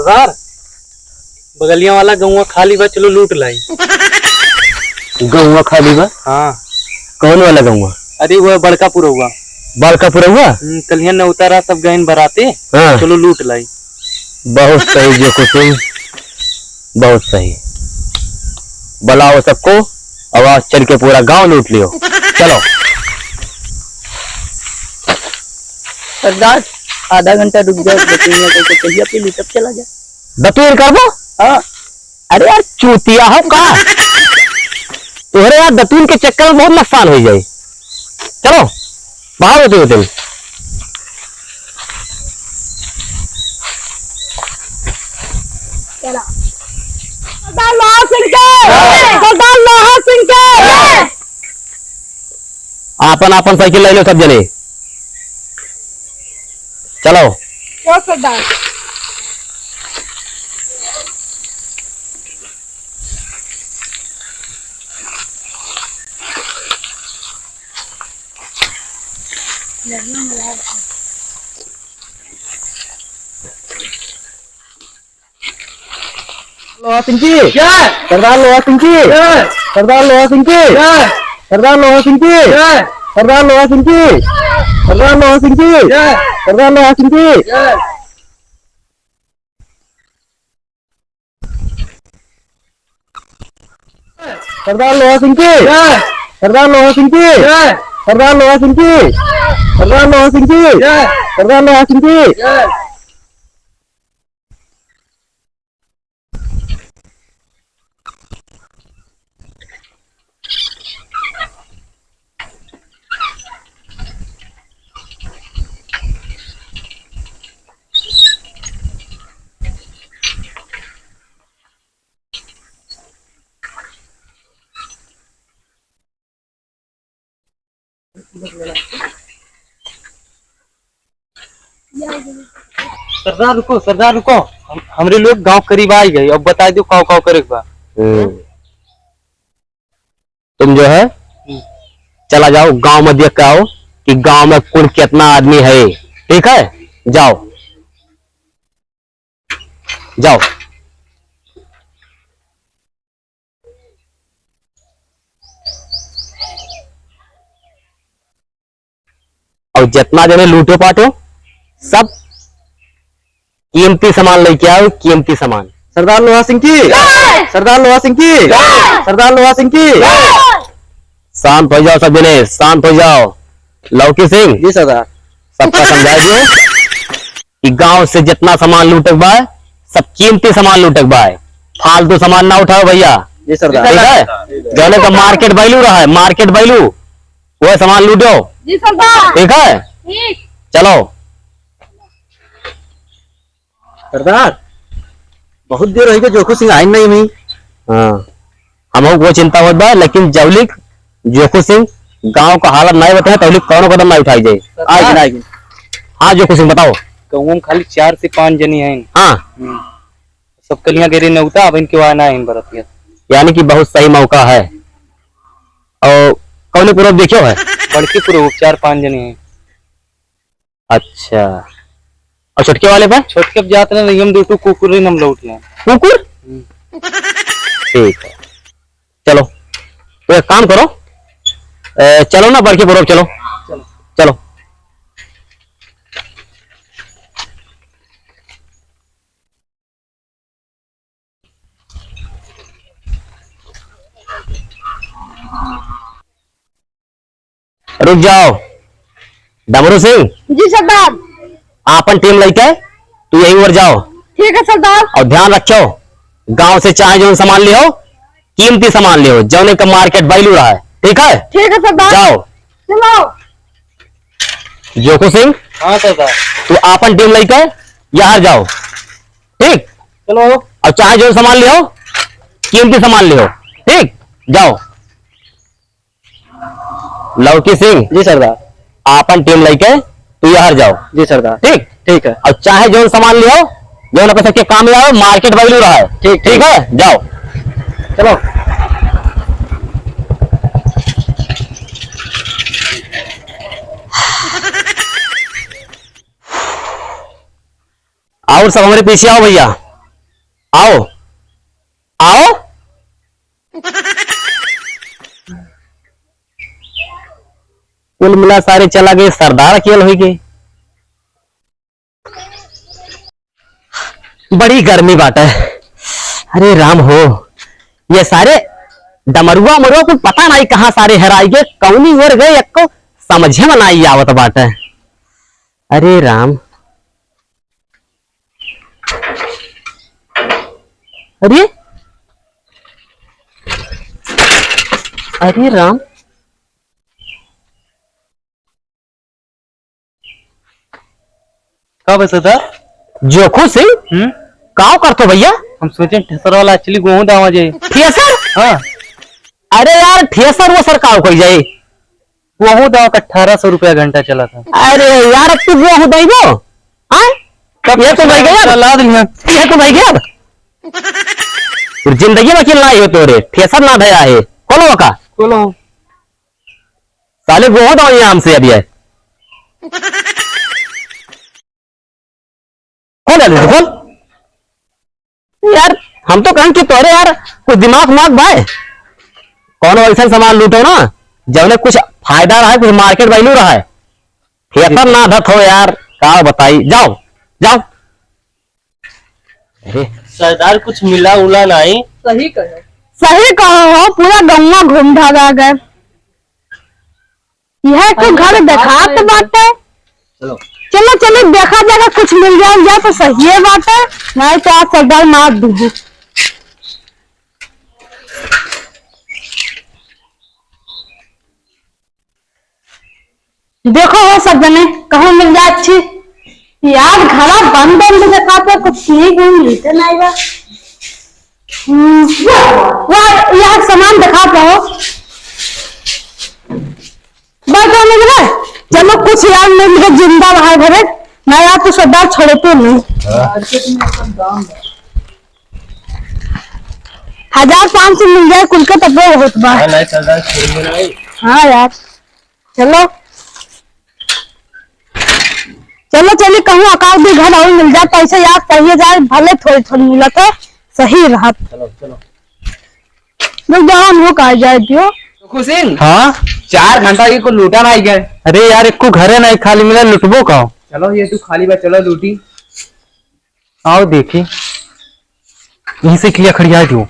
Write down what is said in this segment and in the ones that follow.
सरदार बगलिया वाला गौवा खाली बा, चलो लूट लाई। गौवा खाली बा? हाँ। कौन वाला गौवा? अरे वो बड़का पूरा हुआ। बड़का पूरा हुआ? कलिया ने उतारा सब गहन बराते। हाँ। चलो लूट लाई। बहुत सही जो कुसुम, बहुत सही। बुलाओ सबको, आवाज चल के पूरा गांव लूट लियो। चलो सरदार आधा घंटा रुक जाओ, कहिए पे लूटअप चला जाए। दतुर कर दो। हाँ। अरे यार चूतिया हो का तोहरे यार दतून के चक्कर में बहुत नुकसान हो जाए। चलो बाहर होते हो तुम। सरदार लोहा सिंह के, सरदार लोहा सिंह के। आपन आपन साइकिल ले लो सब जने, चलो। क्यों सरदार? लोहा सिंह की सरदार, लोहा सिंह की सरदार, लोहा सिंह की सरदार, लोहा सिंह की सरदार, लोहा सिंह की सरदार, लोहा सिंह की सरदार, लोहा सिंह की। सरदार लोहा सिंह की सरदार, लोहा सिंह की सरदार, लोहा सिंह की सरदार, लोहा सिंह की सरदार, लोहा सिंह की। सरदार रुको, सरदार रुको। हमरे लोग गांव करीब आ गए, अब बता दो काव काव करे बा। तुम जो है चला जाओ गांव में, देख के आओ कि गांव में कुल कितना आदमी है। ठीक है, जाओ जाओ। और जितना जने लूटो पाटो सब कीमती सामान लेके आओ, कीमती सामान। सरदार लोहा सिंह की सरदार, लोहा सिंह की सरदार, लोहा सिंह की। शांत हो जाओ सब जने, शांत हो जाओ। लौकी सिंह जी सरदार। सबका समझा दियो कि गांव से जितना सामान लूटक बा सब कीमती सामान लूटक बा, फालतू सामान ना उठाओ भैया। जी सरदार। ठीक है, जाने का मार्केट वैल्यू रहा है, मार्केट वैल्यू वो सामान लूटो। जी सरदार। ठीक है, ठीक। चलो। सरदार बहुत देर हो गई, जोखू सिंह आई नहीं हुई। हाँ, हम वो चिंता होत बा, लेकिन जवलिक जोखू सिंह गांव का हालत नहीं बताए तवलिक कौन कदम नहीं उठाई जाए। आएगी। हाँ जोखू सिंह बताओ। गाँव में खाली 4 से 5 जनी हैं। हाँ, सब कलियां गिरे न उता, अब इनके वहां ना है बरतिया। यानी कि बहुत सही मौका है। और कौन पूर्व देखियो है? बड़के पूरे 4-5 जने हैं। अच्छा, और छुटके वाले पे? छोटके अब जाते ना, हम दो कुकुर हम लौट लें। कुकुर? ठीक है, चलो तो एक काम करो, चलो ना बड़के पूर्व, चलो चलो। रुक जाओ डमरू सिंह। जी सरदार। आपन टीम लेके तू यहीं ओर जाओ। ठीक है सरदार। और ध्यान रखो, गांव से चाहे जो सामान लियो, कीमती सामान लियो, जौने का मार्केट वैल्यू रहा है। ठीक है? ठीक है सरदार। जाओ। चलो। जोखू सिंह। हाँ सरदार। तू आपन टीम लेके यहाँ जाओ। ठीक, चलो। और चाहे जो सामान लियो, कीमती सामान लियो। ठीक, जाओ। लौकी सिंह। जी सरदार। आपन टीम लेके तू यहाँ जाओ। जी सरदार। ठीक, ठीक है। और चाहे जो सामान लियो, जो ना सबके काम में आओ, मार्केट वैल्यू रहा है। ठीक, ठीक है, जाओ। चलो। और सब हमारे पीछे आओ भैया। आओ आओ। कुल मिला सारे चला गए, सरदार अकेल हो गए। बड़ी गर्मी बात है। अरे राम हो, ये सारे डमरुआ मरुआ को पता नहीं कहाँ सारे हराई गए, कौनी ओर गए, एक को समझे में नहीं आवत बात है। अरे राम, अरे अरे राम, कब है सरदार? जोखू सिंह काव करतो भैया? हम सोचे ठेसर वाला एक्चुअली गेहूं दावा जाए। ठेसर? हाँ, अरे यार ठेसर वो सरकार कोई जाए, गेहूं दावा का 1800 रुपया घंटा चला था। अरे यार अब तू वो होता ही वो ये तो नहीं गया, ला दिया। ये तो नहीं गया। जिंदगी में किल नहीं हो तोरे, ठेसर ना धया है। खोलो का बोलो साले वो होता यहाँ हमसे अभी है। खोल खोल यार, हम तो कहें कि तोरे यार कुछ दिमाग माग भाई, कौन ऐसा सामान लूटो ना जब कुछ फायदा रहा है, कुछ मार्केट वैल्यू रहा है। ठेसर ना धत हो यार, का बताई। जाओ जाओ। अरे सरदार कुछ मिला उला नहीं। सही कहो हो, पूरा गौवा घूम भागा गए। यह तो घर देखा तो बात है। चलो चलो चलो देखा जाएगा, कुछ मिल जाए तो सही है बात है, नहीं तो आज सरदार मार दूंगी। देखो हो सब जने कहो मिल जाए अच्छी यार, घरा बंद बंद देखा तो कुछ ठीक मिलते नहीं बा। वो यार सामान दिखा पाओ बैठो मिल गए। चलो कुछ यार मिल गए, जिंदा रहा घरे ना यार, तो सरदार छोड़े तो नहीं। 1500 मिल जाए कुल का तब बहुत बात। नहीं सरदार, हाँ यार चलो चलो चलिए, कहूँ अकाउंट भी घर और मिल जाए पैसे यार, सही जाए भले थोड़ी थोड़ी मिला तो सही रहा। चलो चलो लोग जहाँ हो कहा जाए दियो। खुशिन हाँ 4 घंटा की को लूटा नहीं गए। अरे यार एक को घरे नहीं खाली मिला, लुटबो का। चलो ये तू खाली बा, चलो लूटी। आओ देखी यहीं से क्लियर खड़िया क्यों।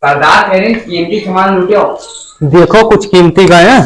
सरदार कह रहे हैं कीमती सामान लूटे हो। देखो कुछ कीमती का है।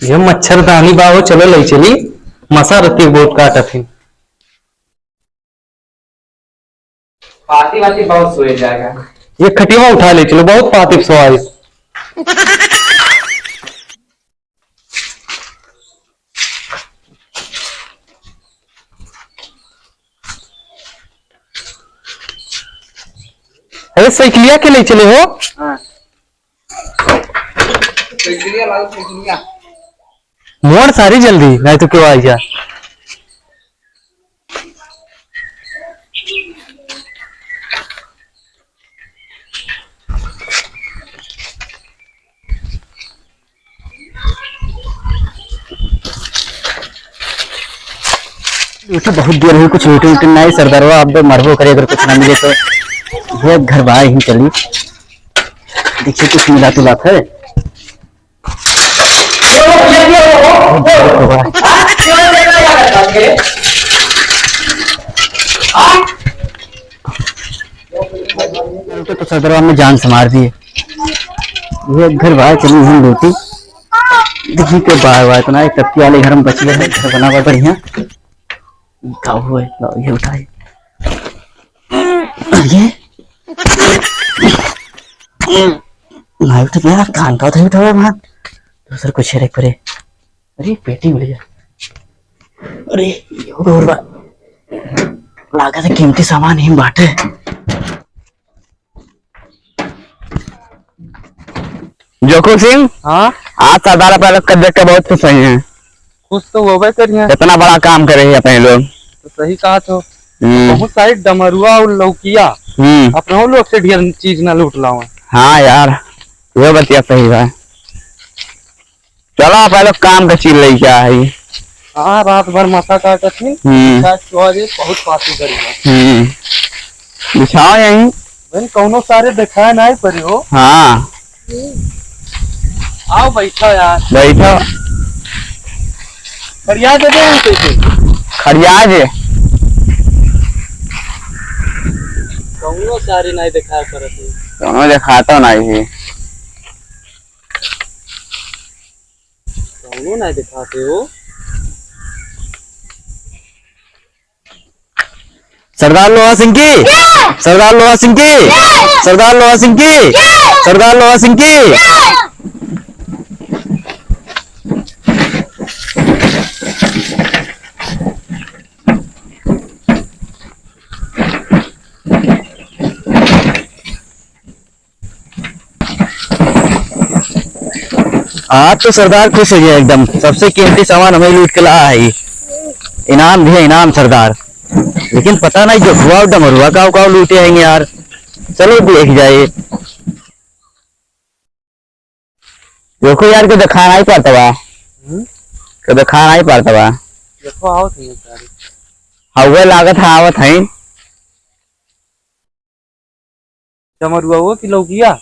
ये मच्छरदानी बाहो, चलो ले चली, मसा रती बहुत काटा थी। पाती वाती बहुत सोए जाएगा। ये खटिया उठा ले चलो, बहुत पाती सवाई। अरे साइकिलिया के ले चले हो? हाँ साइकिलिया लाओ, साइकिलिया। मोड़ सारी जल्दी, नहीं तो क्यों आई जा। तो बहुत देर हुई, कुछ लूटे उटे नहीं। सरदारवा अब मरबो करे, अगर कुछ ना मिले तो ये घर बाहर ही चली। देखिए कुछ मिला तो बात है। तो सरदारवा में जान संवार दिए। ये घर बाहर चली हम लूटी। देखिए के बाहर बाहर इतना तप्ती वाले घर में बच गए हैं, घर बना हुआ बढ़िया। क्या हुआ है? लो ये उठाए। ये नहीं तो मेरा कान का उठा हुआ वहां दूसरा कुछ है करे। अरे पेटी मिल गया। अरे ये और लागत है कीमती सामान ही बांटे। जोखू सिंह, हाँ आज सरदार पहले कर देख के बहुत खुश है। कुछ तो वो करिए, इतना बड़ा काम करे हैं अपने लोग। तो सही कहा तो बहुत सारी डमरुआ और लौकिया अपने लोग से ढेर चीज ना लूट लाओ। हाँ यार वो बतिया सही है। चलो पहले काम का चीज ले क्या है। हाँ रात भर माथा काटा थी। बहुत पार्टी करी बिछाओ यहीं। भाई कौनो सारे दिखाए नहीं पड़ी हो। हाँ आओ बैठो यार। बैठो। खड़िया दे दे कैसे खड़िया जे कौनो सारे नहीं दिखाया करते। दोनों दिखाता नहीं है। कौनो नहीं दिखाते हो। सरदार लोहा सिंह की, सरदार लोहा सिंह की, सरदार लोहा सिंह की, सरदार लोहा सिंह की। आज तो सरदार खुश हो गया एकदम। सबसे कीमती सामान हमें लूट के लाया है। इनाम भी है, इनाम सरदार। लेकिन पता नहीं जो हुआ डमरुआ का लूटे हैं यार। चलो देख जाए। देखो यार को दिखाना ही पड़ता बा। को दिखाना ही पड़ता बा। देखो आओ थे सारे। हवा लागत है आवत है। डमरुआ वो कि लौकिया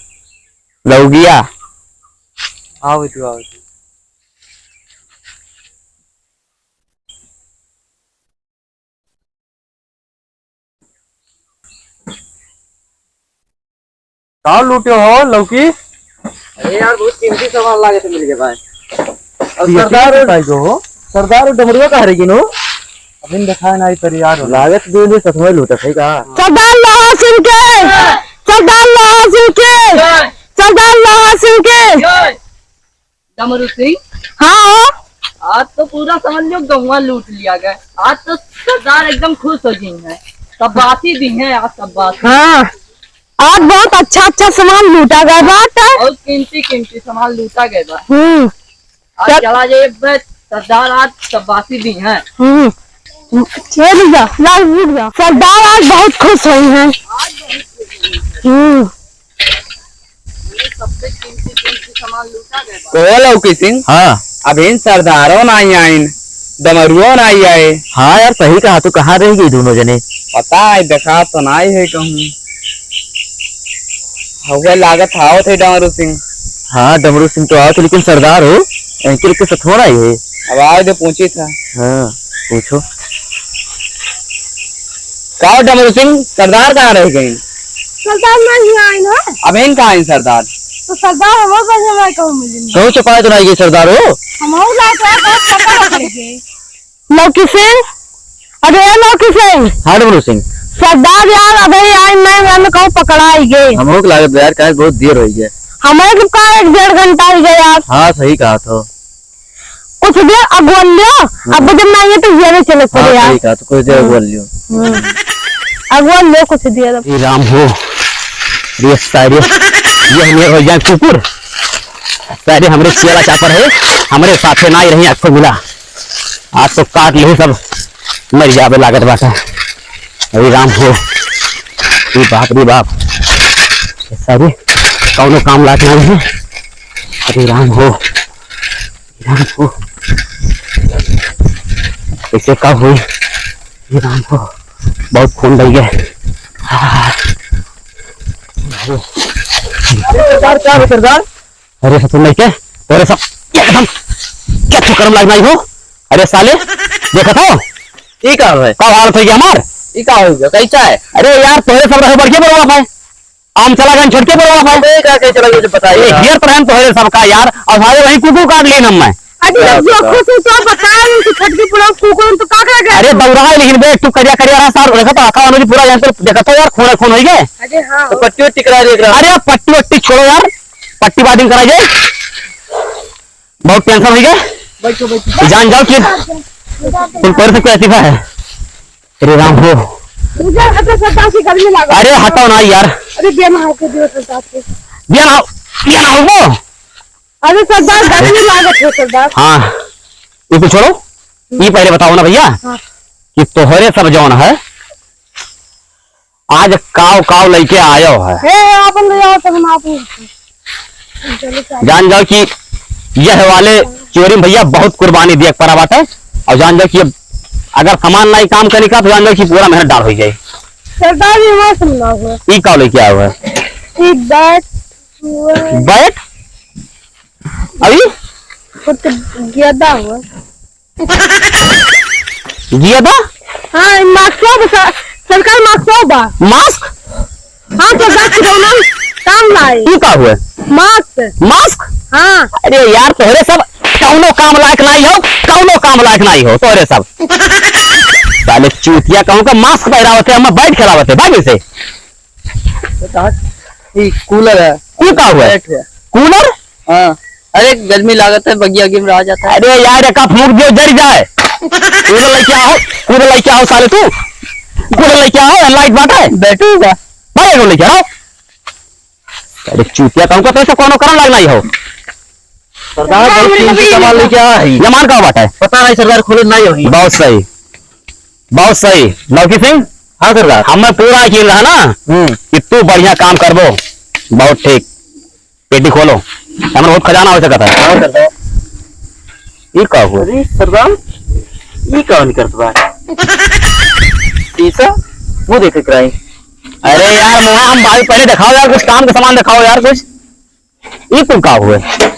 लौगिया। आओ तू आओ तू। कहाँ लूटे हो लौकी। अरे यार बहुत कीमती सामान लागे थे मिल गए भाई। सरदार डमरुआ का हरेगी नो। अभी दिखाया नहीं पड़ी यार। लागत दे सच में लूटा सही कहा। सरदार लोहा सिंह के, सरदार लोहा सिंह के, सरदार लोहा सिंह के। डमरू सिंह, हाँ आज तो पूरा समझ लो गौवा लूट लिया गया। आज तो सरदार एकदम खुश हो गई है। सब बाती दी है आज, सब बात हाँ, आज बहुत अच्छा अच्छा सामान लूटा गया बात है। और कीमती कीमती सामान लूटा गया बा। आज चल- चला जाए सरदार आज सब बाती दी है। सरदार आज बहुत खुश हुई हैं। सबसे कीमती कीमती सामान लूटा गया बा। तो लौकी सिंह हाँ अभी सरदारों नहीं आइन डमरुओं नहीं आए। हाँ यार सही कहा। तू कहाँ रहेगी दोनों जने। पता है देखा तो नहीं है कहूँ। हवा लागत आओ थे डमरू सिंह। हाँ डमरू सिंह तो आओ तो, लेकिन सरदार हो एंकल के साथ हो रहा है। अब आओ दे पूछी था। हाँ पूछो। कहो डमरू सिंह सरदार कहाँ रह गई। सरदार नहीं आए ना, अब इन कहाँ है सरदार। तो सरदार हमारे पास में कहूँ मिली। कहूँ चपाए तो नहीं गई सरदार हो। लौकी सिंह, अरे लौकी सिंह, हाँ डमरू सिंह। सरदार यार अभी आई मैं कहूँ पकड़ा ही गए। हम लोग लागत यार कहा बहुत देर हो गई है। हमारे तो का 1-1.5 घंटा ही गया यार। हाँ सही कहा तो। कुछ देर अगवन लियो, अब जब नहीं है तो ये चले हाँ पड़े यार। सही कहा तो कुछ देर बोल लियो। अगवन लियो कुछ देर। ये राम हो ये सारे ये हमें हो जाए कुकुर सारे हमारे चेला चापर है। हमारे साथे ना ही रही आपको मिला। आज तो काट ले सब मर जावे लागत बाटा। अरे राम हो रे बाप रे बाप। ये सारे कौनो काम लायक नहीं है। अरे राम हो ऐसे कब हुई। ये राम हो बहुत खून लग गया। सरदार क्या है सरदार। अरे सब नहीं के तेरे सब एकदम क्या चक्कर लगना ही हो। अरे साले देखा था ये क्या है का हाल हो गया हमार। ये का हो गया कैसा है। अरे यार तोरे सब रहे बढ़ के बोलवा भाई। आम चला गए छोड़ के बोलवा भाई। क्या क्या चला गया पता है। ये प्रैम तो है सबका यार। और हमारे वही कुकुर काट लिए हम मैं। अरे दौड़ा है लेकिन बे तू करिया करिया सार देखा था आखा वाली पूरा यहाँ तो देखा था यार खून खून हो गए। तो पट्टी टिकरा देख रहा। अरे पट्टी वट्टी छोड़ो यार पट्टी बादिंग करा जाए। बहुत टेंशन हो गया। जान जाओ कि तुम कर सकते ऐसी है। अरे राम हो अरे हटाओ ना यार। अरे बिना हो के दियो सरदार के। बिया ना हो वो। अरे सरदार गर्मी लागत है सरदार। हाँ ये तो छोड़ो। ये पहले बताओ ना भैया कि तोहरे सब जौन है आज काव काव लेके आयो है। अपन ले आओ तब हम आप जान जाओ कि यह वाले चोरी में भैया बहुत कुर्बानी दिया पड़ा बात है। और जान जाओ कि अगर सामान नहीं काम करने का तो जान जाओ कि पूरा मेहनत डाल हो जाए। सरदार जी वहां से मिला हुआ ई काव लेके आया हुआ है। एक बैट बैठ अभी कुछ ज्यादा हुआ जिया था। हाँ मास्क सरकार मास्क बा मास्क। हाँ तो बैठ ना काम लाए ई का हुआ मास्क मास्क। हाँ अरे यार तोहरे सब कौनो काम लायक नहीं हो, कौनो काम लायक नहीं हो तोहरे सब। साले चूतिया कहूँ का मास्क पहरावत है, हम बैठ खिलावत है भाई से। ये कूलर है। ये का हुआ है? बैठ है। कूलर। हाँ अरे गर्मी लागत है, बगिया गिम रहा जाता है। अरे यार एक फूक दियो जड़ जाए। कूलर लेके आओ, कूलर लेके आओ साले तू, कूलर लेके आओ। लाइट बात है बैठूगा भाई को लेके आओ। अरे चूतिया कहूँ का तो ऐसा कोनो करम लगना ही हो। सरदार बहुत कीमती सामान लेके आया है। जमान का बात है पता नहीं सरदार खोले नहीं होगी। बहुत सही, बहुत सही। लौकी सिंह। हाँ सरदार। हमें पूरा यकीन रहा ना कि तू बढ़िया काम करबो। बहुत ठीक। पेटी खोलो, हमें बहुत खजाना हो सकता है। हाँ सरदार। ये का हुआ? अरे सरदार ये कौन करता है? तीसरा वो देख कराई। अरे यार मुहा हम भाई पहले दिखाओ यार, कुछ काम का सामान दिखाओ यार कुछ। ये तुम का हुआ?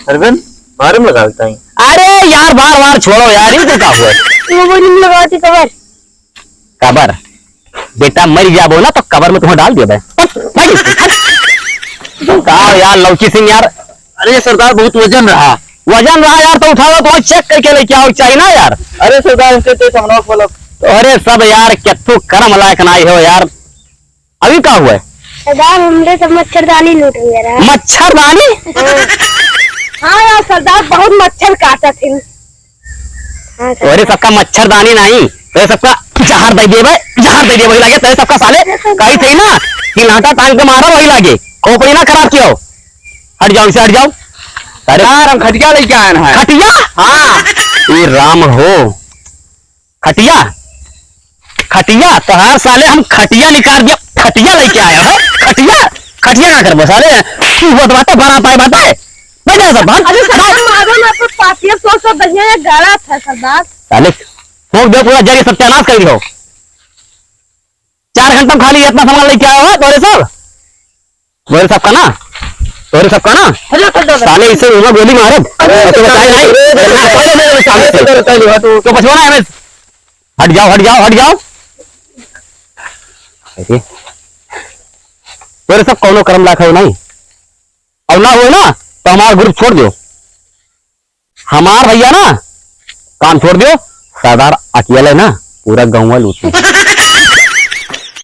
अरविंद बाहर में लगा देता है। अरे यार बार बार छोड़ो यार, ये तुम का हुआ? वो नहीं लगाती कवर कबर बेटा मर गया बोला तो कबर में तुम्हें डाल दिया भाई। कहा यार लौकी सिंह यार। अरे सरदार बहुत वजन रहा। वजन रहा यार तो उठाओ, तो चेक करके लेके आओ चाहिए ना यार। अरे सरदार इनके तो सामना खोलो। तो अरे सब यार केतु कर्म लायक नहीं हो यार। अभी क्या हुआ? सरदार हमने सब मच्छरदानी लूट लिया। मच्छरदानी। हाँ यार सरदार बहुत मच्छर काटा थे। हाँ तो अरे सबका मच्छरदानी नहीं, तो सबका जहर दे दिए भाई, जहर दे दिए वही लगे। तो सबका साले कही थी ना कि लाटा टांग के मारो वही लगे। खोपड़ी ना खराब किया हो। हट जाओ इसे, हट जाओ। अरे यार हम खटिया लेके आए हैं। खटिया। हाँ ये राम हो खटिया, खटिया तो हर साले हम खटिया निकाल दिया, खटिया लेके आया है। खटिया खटिया क्या कर साले तू बात बड़ा पाए बताए बजा सब बात। अरे सरदार मारो ना तो पातिया 100 दहिया या गाड़ा था सरदार। साले फूक दो पूरा जगह सत्यानाश कर दियो। 4 घंटा खाली इतना सामान लेके आया हुआ तोरे सब, तोरे सबका ना, तोरे सबका ना। साले इसे उन्हें गोली मारे तो बताए नहीं तो बचवाना है। हट जाओ हट जाओ हट जाओ। तोरे सब कौनो कर्म लाख हो नहीं, और ना हो ना तो हमारा ग्रुप छोड़ दो। हमार भैया ना काम छोड़ दियो। सरदार अकेले ना पूरा गाँव लूट